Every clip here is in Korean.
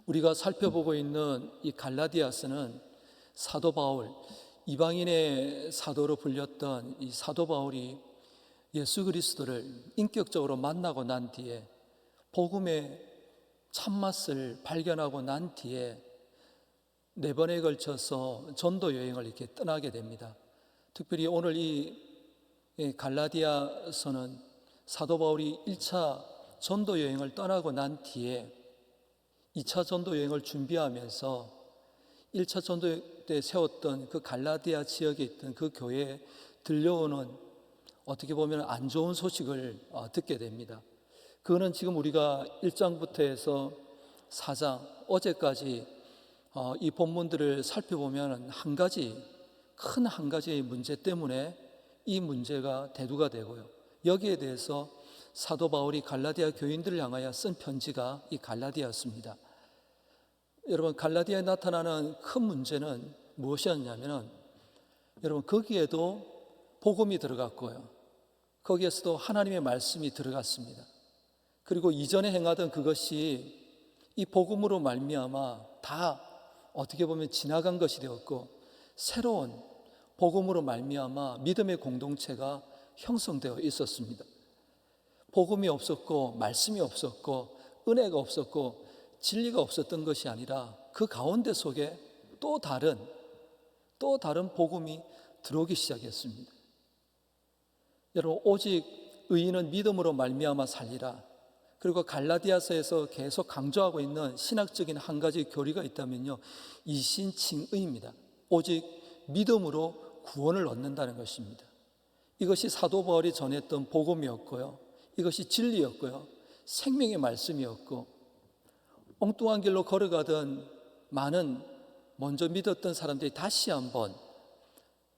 우리가 살펴보고 있는 이 갈라디아서는 사도 바울, 이방인의 사도로 불렸던 이 사도 바울이 예수 그리스도를 인격적으로 만나고 난 뒤에 복음의 참맛을 발견하고 난 뒤에 4번에 걸쳐서 전도 여행을 이렇게 떠나게 됩니다. 특별히 오늘 이 갈라디아서는 사도 바울이 1차 전도 여행을 떠나고 난 뒤에 2차 전도 여행을 준비하면서 1차 전도 때 세웠던 그 갈라디아 지역에 있던 그 교회에 들려오는 어떻게 보면 안 좋은 소식을 듣게 됩니다. 그거는 지금 우리가 1장부터 해서 4장 어제까지 이 본문들을 살펴보면 큰 한 가지의 문제 때문에 이 문제가 대두가 되고요. 여기에 대해서 사도 바울이 갈라디아 교인들을 향하여 쓴 편지가 이 갈라디아서입니다. 여러분, 갈라디아에 나타나는 큰 문제는 무엇이었냐면, 여러분, 거기에도 복음이 들어갔고요, 거기에서도 하나님의 말씀이 들어갔습니다. 그리고 이전에 행하던 그것이 이 복음으로 말미암아 다 어떻게 보면 지나간 것이 되었고, 새로운 복음으로 말미암아 믿음의 공동체가 형성되어 있었습니다. 복음이 없었고 말씀이 없었고 은혜가 없었고 진리가 없었던 것이 아니라 그 가운데 속에 또 다른 복음이 들어오기 시작했습니다. 여러분, 오직 의인은 믿음으로 말미암아 살리라. 그리고 갈라디아서에서 계속 강조하고 있는 신학적인 한 가지 교리가 있다면요, 이신칭의입니다. 오직 믿음으로 구원을 얻는다는 것입니다. 이것이 사도 바울이 전했던 복음이었고요, 이것이 진리였고요, 생명의 말씀이었고, 엉뚱한 길로 걸어가던 많은 먼저 믿었던 사람들이 다시 한번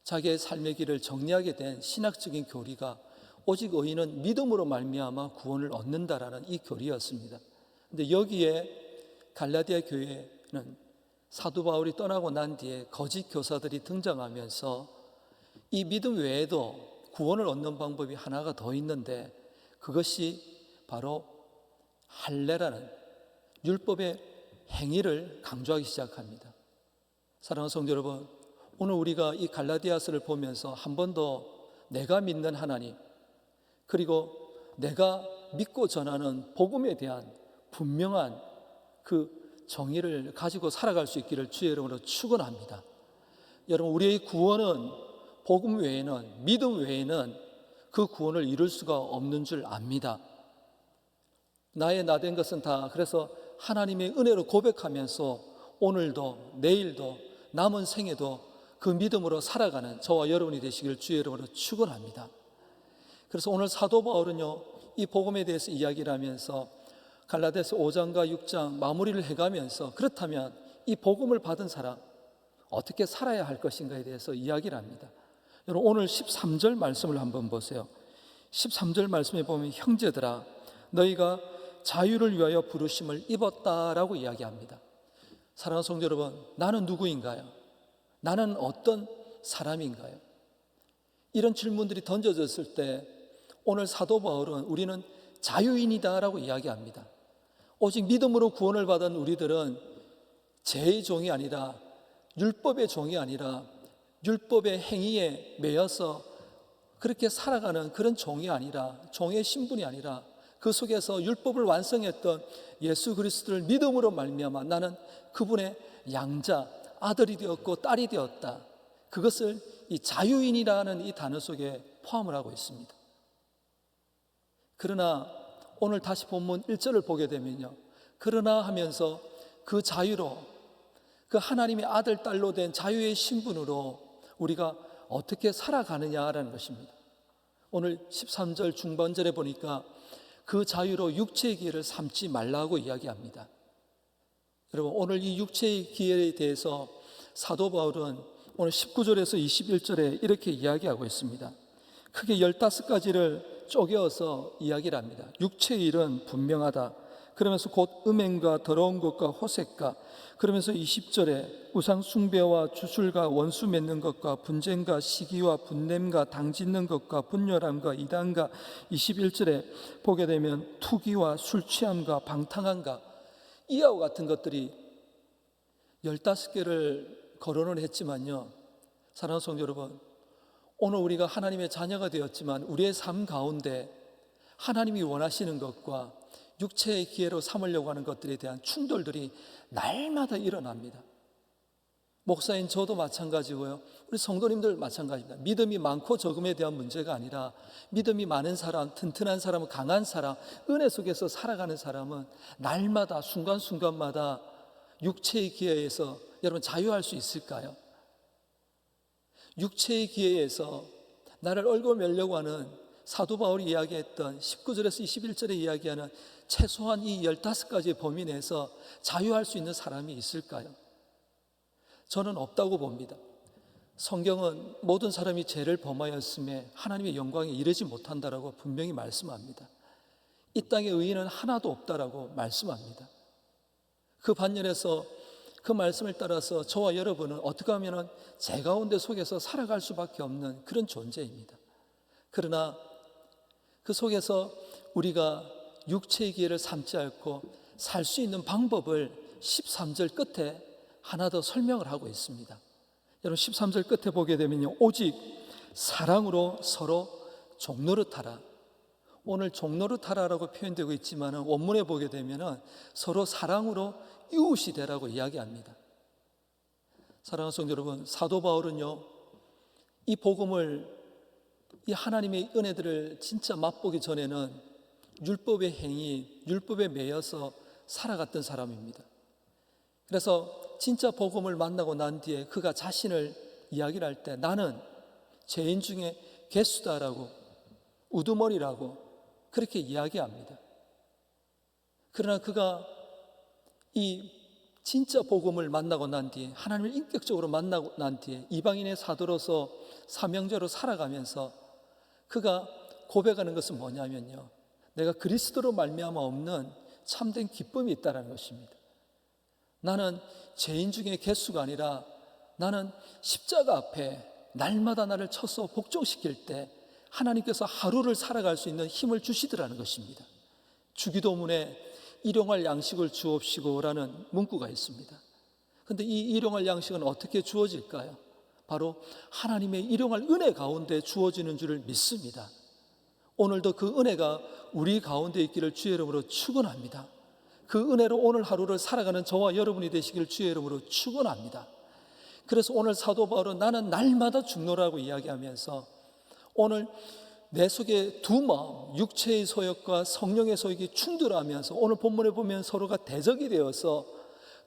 자기의 삶의 길을 정리하게 된 신학적인 교리가 오직 의인은 믿음으로 말미암아 구원을 얻는다라는 이 교리였습니다. 그런데 여기에 갈라디아 교회는 사도 바울이 떠나고 난 뒤에 거짓 교사들이 등장하면서 이 믿음 외에도 구원을 얻는 방법이 하나가 더 있는데, 그것이 바로 할례라는 율법의 행위를 강조하기 시작합니다. 사랑하는 성도 여러분, 오늘 우리가 이 갈라디아서를 보면서 한 번 더 내가 믿는 하나님, 그리고 내가 믿고 전하는 복음에 대한 분명한 그 정의를 가지고 살아갈 수 있기를 주의 이름으로 축원합니다. 여러분, 우리의 구원은 복음 외에는, 믿음 외에는 그 구원을 이룰 수가 없는 줄 압니다. 나의 나된 것은 다 그래서 하나님의 은혜로 고백하면서 오늘도 내일도 남은 생에도 그 믿음으로 살아가는 저와 여러분이 되시길 주의 이름으로 축원합니다. 그래서 오늘 사도 바울은요, 이 복음에 대해서 이야기를 하면서 갈라디아서 5장과 6장 마무리를 해가면서, 그렇다면 이 복음을 받은 사람 어떻게 살아야 할 것인가에 대해서 이야기를 합니다. 여러분, 오늘 13절 말씀을 한번 보세요. 13절 말씀에 보면 형제들아 너희가 자유를 위하여 부르심을 입었다라고 이야기합니다. 사랑하는 성도 여러분, 나는 누구인가요? 나는 어떤 사람인가요? 이런 질문들이 던져졌을 때 오늘 사도 바울은 우리는 자유인이다라고 이야기합니다. 오직 믿음으로 구원을 받은 우리들은 죄의 종이 아니라, 율법의 종이 아니라 율법의 행위에 매여서 그렇게 살아가는 그런 종이 아니라, 종의 신분이 아니라 그 속에서 율법을 완성했던 예수 그리스도를 믿음으로 말미암아 나는 그분의 양자, 아들이 되었고 딸이 되었다. 그것을 이 자유인이라는 이 단어 속에 포함을 하고 있습니다. 그러나 오늘 다시 본문 1절을 보게 되면요, 그러나 하면서 그 자유로, 그 하나님의 아들, 딸로 된 자유의 신분으로 우리가 어떻게 살아가느냐라는 것입니다. 오늘 13절 중반절에 보니까 그 자유로 육체의 기회를 삼지 말라고 이야기합니다. 여러분, 오늘 이 육체의 기회에 대해서 사도 바울은 오늘 19절에서 21절에 이렇게 이야기하고 있습니다. 크게 15가지를 쪼개어서 이야기를 합니다. 육체의 일은 분명하다. 그러면서 곧 음행과 더러운 것과 호색과, 그러면서 20절에 우상 숭배와 주술과 원수 맺는 것과 분쟁과 시기와 분냄과 당짓는 것과 분열함과 이단과, 21절에 보게 되면 투기와 술 취함과 방탕함과, 이와 같은 것들이 15개를 거론을 했지만요, 사랑하는 성도 여러분, 오늘 우리가 하나님의 자녀가 되었지만 우리의 삶 가운데 하나님이 원하시는 것과 육체의 기회로 삼으려고 하는 것들에 대한 충돌들이 날마다 일어납니다. 목사인 저도 마찬가지고요, 우리 성도님들 마찬가지입니다. 믿음이 많고 적음에 대한 문제가 아니라 믿음이 많은 사람, 튼튼한 사람, 강한 사람, 은혜 속에서 살아가는 사람은 날마다 순간순간마다 육체의 기회에서 여러분 자유할 수 있을까요? 육체의 기회에서 나를 얽어매려고 하는 사도 바울이 이야기했던 19절에서 21절에 이야기하는 최소한 이 15가지의 범위 내에서 자유할 수 있는 사람이 있을까요? 저는 없다고 봅니다. 성경은 모든 사람이 죄를 범하였음에 하나님의 영광에 이르지 못한다라고 분명히 말씀합니다. 이 땅에 의인은 하나도 없다라고 말씀합니다. 그 반면에서 그 말씀을 따라서 저와 여러분은 어떻게 하면 죄 가운데 속에서 살아갈 수밖에 없는 그런 존재입니다. 그러나 그 속에서 우리가 육체의 기회를 삼지 않고 살 수 있는 방법을 13절 끝에 하나 더 설명을 하고 있습니다. 여러분 13절 끝에 보게 되면요, 오직 사랑으로 서로 종노릇하라. 오늘 종노릇하라라고 표현되고 있지만 원문에 보게 되면 서로 사랑으로 이웃이 되라고 이야기합니다. 사랑하는 성도 여러분, 사도 바울은요, 이 복음을, 이 하나님의 은혜들을 진짜 맛보기 전에는 율법의 행위, 율법에 매여서 살아갔던 사람입니다. 그래서 진짜 복음을 만나고 난 뒤에 그가 자신을 이야기를 할 때 나는 죄인 중에 개수다라고, 우두머리라고 그렇게 이야기합니다. 그러나 그가 이 진짜 복음을 만나고 난 뒤에, 하나님을 인격적으로 만나고 난 뒤에 이방인의 사도로서 사명자로 살아가면서 그가 고백하는 것은 뭐냐면요, 내가 그리스도로 말미암아 없는 참된 기쁨이 있다는 것입니다. 나는 죄인 중에 개수가 아니라 나는 십자가 앞에 날마다 나를 쳐서 복종시킬 때 하나님께서 하루를 살아갈 수 있는 힘을 주시더라는 것입니다. 주기도문에 일용할 양식을 주옵시고라는 문구가 있습니다. 그런데 이 일용할 양식은 어떻게 주어질까요? 바로 하나님의 일용할 은혜 가운데 주어지는 줄을 믿습니다. 오늘도 그 은혜가 우리 가운데 있기를 주의 이름으로 축원합니다. 그 은혜로 오늘 하루를 살아가는 저와 여러분이 되시길 주의 이름으로 축원합니다. 그래서 오늘 사도 바울은 나는 날마다 죽노라고 이야기하면서 오늘 내 속에 두 마음, 육체의 소욕과 성령의 소욕이 충돌하면서 오늘 본문에 보면 서로가 대적이 되어서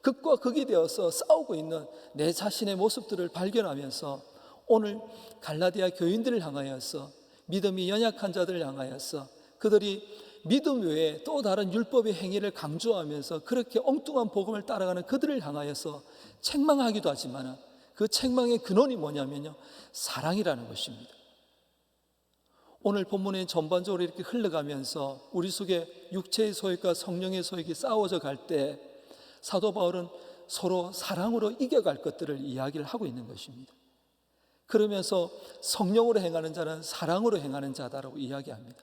극과 극이 되어서 싸우고 있는 내 자신의 모습들을 발견하면서 오늘 갈라디아 교인들을 향하여서, 믿음이 연약한 자들을 향하여서 그들이 믿음 외에 또 다른 율법의 행위를 강조하면서 그렇게 엉뚱한 복음을 따라가는 그들을 향하여서 책망하기도 하지만 그 책망의 근원이 뭐냐면요, 사랑이라는 것입니다. 오늘 본문의 전반적으로 이렇게 흘러가면서 우리 속에 육체의 소욕과 성령의 소욕이 싸워져 갈 때 사도 바울은 서로 사랑으로 이겨갈 것들을 이야기를 하고 있는 것입니다. 그러면서 성령으로 행하는 자는 사랑으로 행하는 자다라고 이야기합니다.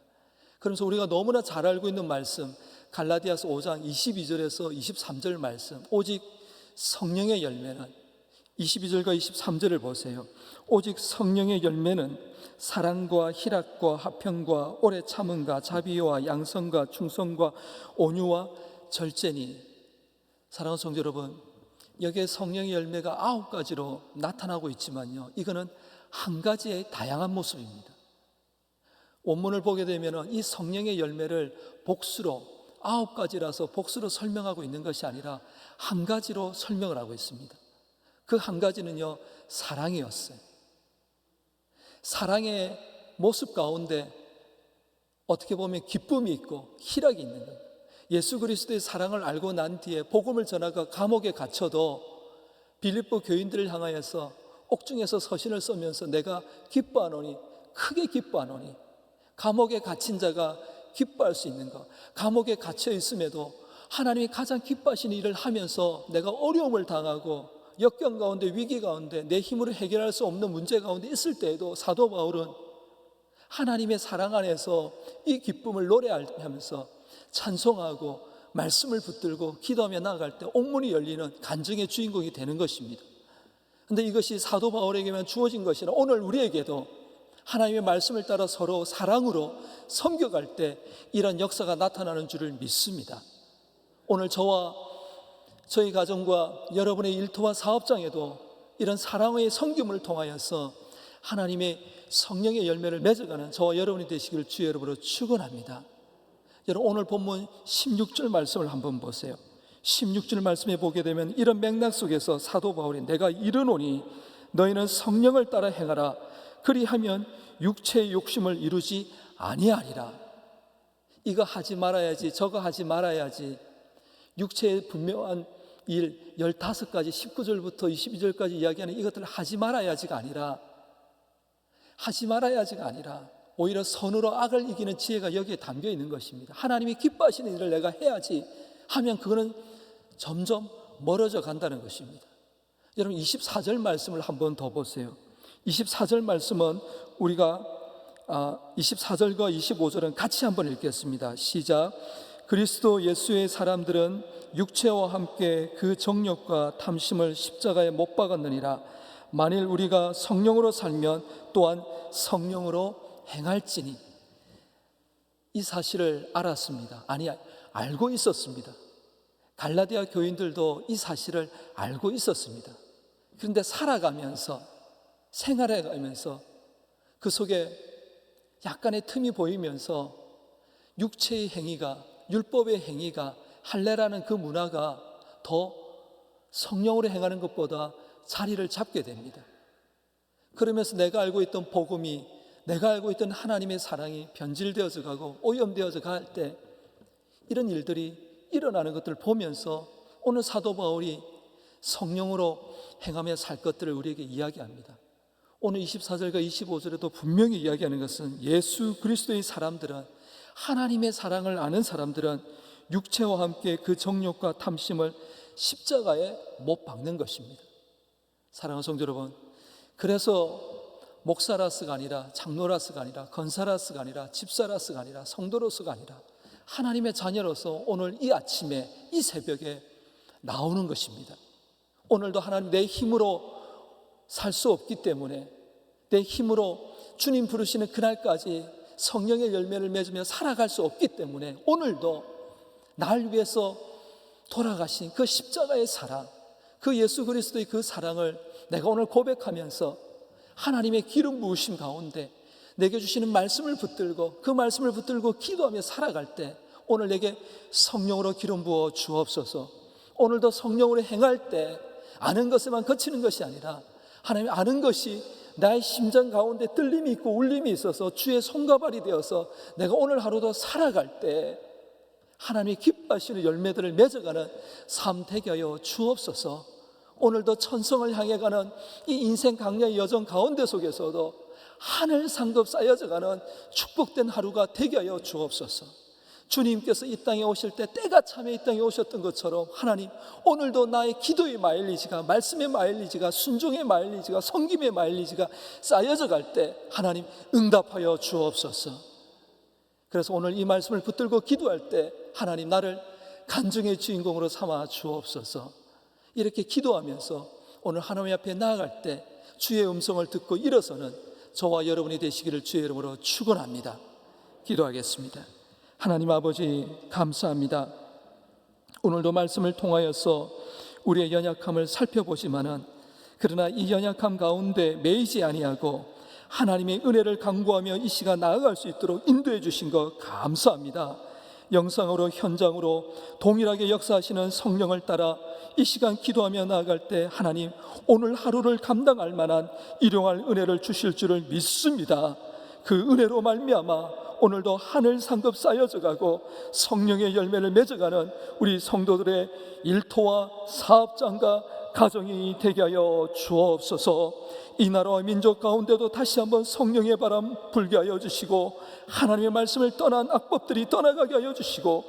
그러면서 우리가 너무나 잘 알고 있는 말씀, 갈라디아서 5장 22절에서 23절 말씀, 오직 성령의 열매는, 22절과 23절을 보세요. 오직 성령의 열매는 사랑과 희락과 화평과 오래 참음과 자비와 양성과 충성과 온유와 절제니. 사랑하는 성도 여러분, 여기에 성령의 열매가 9가지로 나타나고 있지만요, 이거는 한 가지의 다양한 모습입니다. 원문을 보게 되면 이 성령의 열매를 복수로, 9가지라서 복수로 설명하고 있는 것이 아니라 한 가지로 설명을 하고 있습니다. 그 한 가지는요, 사랑이었어요. 사랑의 모습 가운데 어떻게 보면 기쁨이 있고 희락이 있는 거예요. 예수 그리스도의 사랑을 알고 난 뒤에 복음을 전하고 감옥에 갇혀도 빌립보 교인들을 향하여서 옥중에서 서신을 쓰면서 내가 기뻐하노니, 크게 기뻐하노니, 감옥에 갇힌 자가 기뻐할 수 있는 것, 감옥에 갇혀 있음에도 하나님이 가장 기뻐하시는 일을 하면서 내가 어려움을 당하고 역경 가운데, 위기 가운데 내 힘으로 해결할 수 없는 문제 가운데 있을 때에도 사도 바울은 하나님의 사랑 안에서 이 기쁨을 노래하면서 찬송하고 말씀을 붙들고 기도하며 나아갈 때 옥문이 열리는 간증의 주인공이 되는 것입니다. 그런데 이것이 사도 바울에게만 주어진 것이라 오늘 우리에게도 하나님의 말씀을 따라 서로 사랑으로 섬겨갈 때 이런 역사가 나타나는 줄을 믿습니다. 오늘 저와 저희 가정과 여러분의 일터와 사업장에도 이런 사랑의 섬김을 통하여서 하나님의 성령의 열매를 맺어가는 저와 여러분이 되시기를 주의 이름으로 축원합니다. 여러분, 오늘 본문 16절 말씀을 한번 보세요. 16절 말씀에 보게 되면 이런 맥락 속에서 사도 바울이 내가 이르노니 너희는 성령을 따라 행하라. 그리하면 육체의 욕심을 이루지 아니하리라. 이거 하지 말아야지, 저거 하지 말아야지, 육체의 분명한 일 15가지 19절부터 22절까지 이야기하는 이것들을 하지 말아야지가 아니라 오히려 선으로 악을 이기는 지혜가 여기에 담겨 있는 것입니다. 하나님이 기뻐하시는 일을 내가 해야지 하면 그거는 점점 멀어져 간다는 것입니다. 여러분, 24절 말씀을 한번 더 보세요. 24절 말씀은 우리가 24절과 25절은 같이 한번 읽겠습니다. 시작. 그리스도 예수의 사람들은 육체와 함께 그 정욕과 탐심을 십자가에 못 박았느니라. 만일 우리가 성령으로 살면 또한 성령으로 행할지니. 이 사실을 알았습니다. 아니, 알고 있었습니다. 갈라디아 교인들도 이 사실을 알고 있었습니다. 그런데 살아가면서, 생활해가면서 그 속에 약간의 틈이 보이면서 육체의 행위가, 율법의 행위가, 할례라는 그 문화가 더 성령으로 행하는 것보다 자리를 잡게 됩니다. 그러면서 내가 알고 있던 복음이, 내가 알고 있던 하나님의 사랑이 변질되어져 가고 오염되어져 갈 때 이런 일들이 일어나는 것들을 보면서 오늘 사도 바울이 성령으로 행하며 살 것들을 우리에게 이야기합니다. 오늘 24절과 25절에도 분명히 이야기하는 것은 예수 그리스도의 사람들은, 하나님의 사랑을 아는 사람들은 육체와 함께 그 정욕과 탐심을 십자가에 못 박는 것입니다. 사랑하는 성도 여러분, 그래서 목사라서가 아니라, 장로라서가 아니라, 건사라서가 아니라, 집사라서가 아니라, 성도로서가 아니라 하나님의 자녀로서 오늘 이 아침에, 이 새벽에 나오는 것입니다. 오늘도 하나님, 내 힘으로 살 수 없기 때문에, 내 힘으로 주님 부르시는 그날까지 성령의 열매를 맺으며 살아갈 수 없기 때문에 오늘도 날 위해서 돌아가신 그 십자가의 사랑, 그 예수 그리스도의 그 사랑을 내가 오늘 고백하면서 하나님의 기름 부으심 가운데 내게 주시는 말씀을 붙들고, 그 말씀을 붙들고 기도하며 살아갈 때 오늘 내게 성령으로 기름 부어 주옵소서. 오늘도 성령으로 행할 때 아는 것에만 그치는 것이 아니라 하나님 아는 것이 나의 심장 가운데 떨림이 있고 울림이 있어서 주의 손과 발이 되어서 내가 오늘 하루도 살아갈 때 하나님이 기뻐하시는 열매들을 맺어가는 삶 되게 하여 주옵소서. 오늘도 천성을 향해 가는 이 인생 강야의 여정 가운데 속에서도 하늘 상급 쌓여져가는 축복된 하루가 되게 하여 주옵소서. 주님께서 이 땅에 오실 때 때가 참에 이 땅에 오셨던 것처럼 하나님, 오늘도 나의 기도의 마일리지가, 말씀의 마일리지가, 순종의 마일리지가, 섬김의 마일리지가 쌓여져 갈 때 하나님 응답하여 주옵소서. 그래서 오늘 이 말씀을 붙들고 기도할 때 하나님, 나를 간증의 주인공으로 삼아 주옵소서. 이렇게 기도하면서 오늘 하나님 앞에 나아갈 때 주의 음성을 듣고 일어서는 저와 여러분이 되시기를 주의 이름으로 축원합니다. 기도하겠습니다. 하나님 아버지, 감사합니다. 오늘도 말씀을 통하여서 우리의 연약함을 살펴보지만은, 그러나 이 연약함 가운데 매이지 아니하고 하나님의 은혜를 간구하며 이 시간 나아갈 수 있도록 인도해 주신 것 감사합니다. 영상으로, 현장으로 동일하게 역사하시는 성령을 따라 이 시간 기도하며 나아갈 때 하나님, 오늘 하루를 감당할 만한 일용할 은혜를 주실 줄을 믿습니다. 그 은혜로 말미암아 오늘도 하늘 상급 쌓여져 가고 성령의 열매를 맺어가는 우리 성도들의 일터와 사업장과 가정이 되게 하여 주옵소서. 이 나라와 민족 가운데도 다시 한번 성령의 바람 불게 하여 주시고, 하나님의 말씀을 떠난 악법들이 떠나가게 하여 주시고,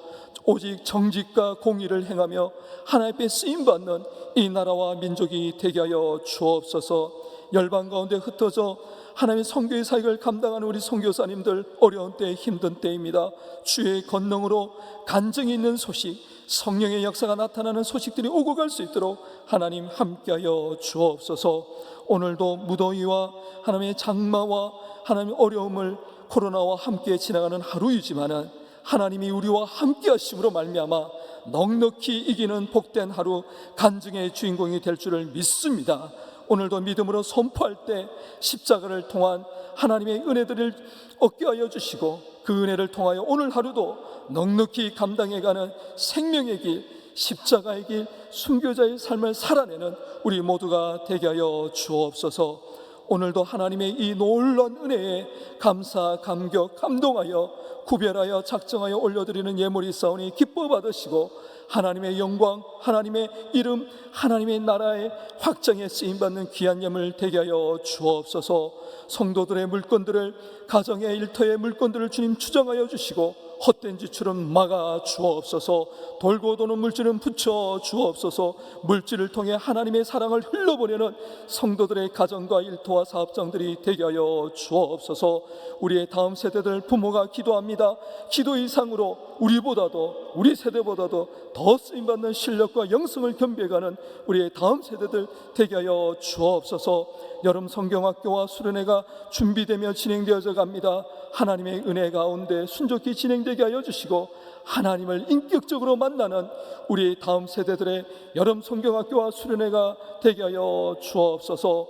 오직 정직과 공의를 행하며 하나님 앞에 쓰임받는 이 나라와 민족이 되게 하여 주옵소서. 열방 가운데 흩어져 하나님의 선교의 사역을 감당하는 우리 선교사님들, 어려운 때, 힘든 때입니다. 주의 권능으로 간증이 있는 소식, 성령의 역사가 나타나는 소식들이 오고 갈 수 있도록 하나님 함께하여 주옵소서. 오늘도 무더위와 하나님의 장마와 하나님의 어려움을 코로나와 함께 지나가는 하루이지만은 하나님이 우리와 함께 하심으로 말미암아 넉넉히 이기는 복된 하루, 간증의 주인공이 될 줄을 믿습니다. 오늘도 믿음으로 선포할 때 십자가를 통한 하나님의 은혜들을 얻게 하여 주시고, 그 은혜를 통하여 오늘 하루도 넉넉히 감당해가는 생명의 길, 십자가의 길, 순교자의 삶을 살아내는 우리 모두가 되게 하여 주옵소서. 오늘도 하나님의 이 놀라운 은혜에 감사, 감격, 감동하여 구별하여 작정하여 올려드리는 예물이 있사오니 기뻐 받으시고, 하나님의 영광, 하나님의 이름, 하나님의 나라의 확장에 쓰임받는 귀한 예물 되게 하여 주옵소서. 성도들의 물건들을, 가정의 일터의 물건들을 주님 추정하여 주시고, 헛된 지출은 막아 주옵소서. 돌고 도는 물질은 붙여 주옵소서. 물질을 통해 하나님의 사랑을 흘러보내는 성도들의 가정과 일터와 사업장들이 되게 하여 주옵소서. 우리의 다음 세대들 부모가 기도합니다. 기도 이상으로 우리보다도, 우리 세대보다도 더 쓰임받는 실력과 영성을 겸비해가는 우리의 다음 세대들 되게 하여 주옵소서. 여름 성경학교와 수련회가 준비되며 진행되어져 갑니다. 하나님의 은혜 가운데 순조롭게 진행되게 하여 주시고, 하나님을 인격적으로 만나는 우리 다음 세대들의 여름 성경학교와 수련회가 되게 하여 주옵소서.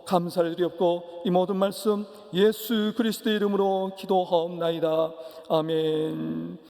감사를 드렸고 이 모든 말씀 예수 그리스도의 이름으로 기도하옵나이다. 아멘.